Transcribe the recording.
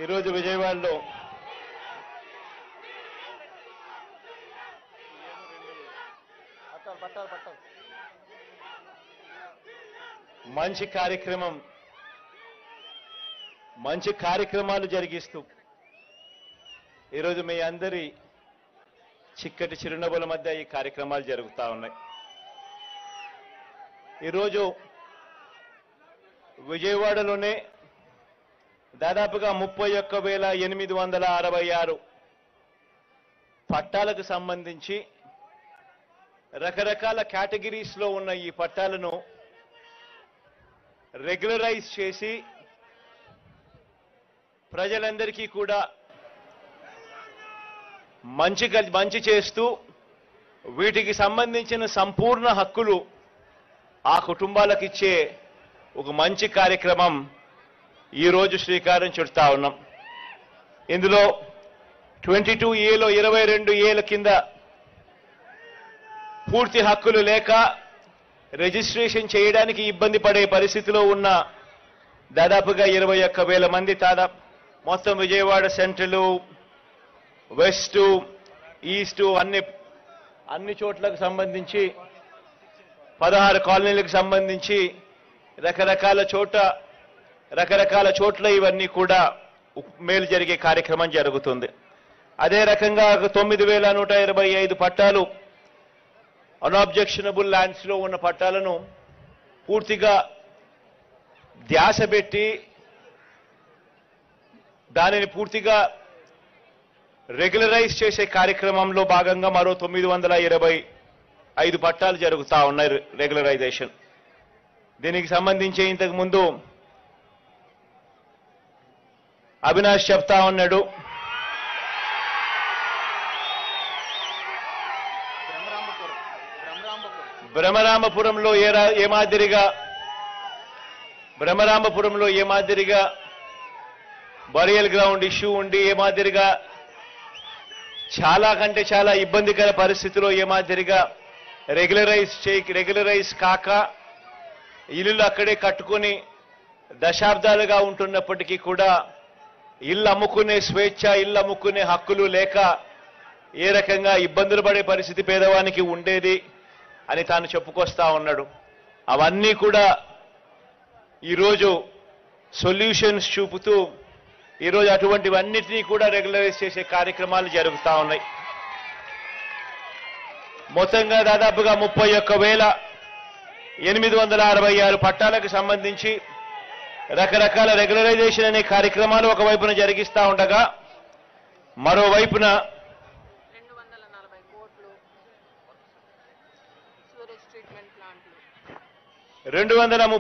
ఈరోజు విజయవాడలో మంచి కార్యక్రమాలు జరిగిస్తూ ఈరోజు మీ అందరి చిక్కటి చిరునవ్వుల మధ్య ఈ కార్యక్రమాలు జరుగుతూ ఉన్నాయి. ఈరోజు విజయవాడలోనే దాదాపుగా 31,866 పట్టాలకు సంబంధించి రకరకాల కేటగిరీస్లో ఉన్న ఈ పట్టాలను రెగ్యులరైజ్ చేసి ప్రజలందరికీ కూడా మంచి చేస్తూ వీటికి సంబంధించిన సంపూర్ణ హక్కులు ఆ కుటుంబాలకు ఇచ్చే ఒక మంచి కార్యక్రమం ఈరోజు శ్రీకారం చుడతా ఉన్నాం. ఇందులో 22A లో 22A కింద పూర్తి హక్కులు లేక రిజిస్ట్రేషన్ చేయడానికి ఇబ్బంది పడే పరిస్థితిలో ఉన్న దాదాపుగా 21,000 మంది మొత్తం విజయవాడ సెంట్రల్, వెస్ట్, ఈస్ట్ అన్ని చోట్లకు సంబంధించి 16 కాలనీలకు సంబంధించి రకరకాల చోట్ల ఇవన్నీ కూడా మేలు జరిగే కార్యక్రమం జరుగుతుంది. అదే రకంగా 9,125 పట్టాలు అన్అబ్జెక్షనబుల్ ల్యాండ్స్ లో ఉన్న పట్టాలను పూర్తిగా ధ్యాస పెట్టి దానిని పూర్తిగా రెగ్యులరైజ్ చేసే కార్యక్రమంలో భాగంగా మరో 925 పట్టాలు జరుగుతూ ఉన్నాయి రెగ్యులరైజేషన్. దీనికి సంబంధించి ఇంతకు ముందు అవినాష్ చెప్తా ఉన్నాడు, బ్రహ్మరాంబపురంలో ఏ మాదిరిగా బరియల్ గ్రౌండ్ ఇష్యూ ఉండి ఏ మాదిరిగా చాలా కంటే చాలా ఇబ్బందికర పరిస్థితిలో ఏ మాదిరిగా రెగ్యులరైజ్ కాక ఇల్లు అక్కడే కట్టుకొని దశాబ్దాలుగా ఉంటున్నప్పటికీ కూడా ఇల్లు అమ్ముకునే స్వేచ్ఛ, ఇల్లు అమ్ముకునే హక్కులు లేక ఏ రకంగా ఇబ్బందులు పడే పరిస్థితి పేదవానికి ఉండేది అని తాను చెప్పుకొస్తా ఉన్నాడు. అవన్నీ కూడా ఈరోజు సొల్యూషన్స్ చూపుతూ ఈరోజు అటువంటివన్నిటినీ కూడా రెగ్యులరైజ్ చేసే కార్యక్రమాలు జరుగుతూ ఉన్నాయి. మొత్తంగా దాదాపుగా 31,866 పట్టాలకు సంబంధించి రకరకాల రెగ్యులరైజేషన్ అనే కార్యక్రమాలు ఒకవైపున జరిగిస్తూ ఉండగా మరోవైపున 240 కోట్లు సూరేజ్ ట్రీట్మెంట్ ప్లాంట్లు 239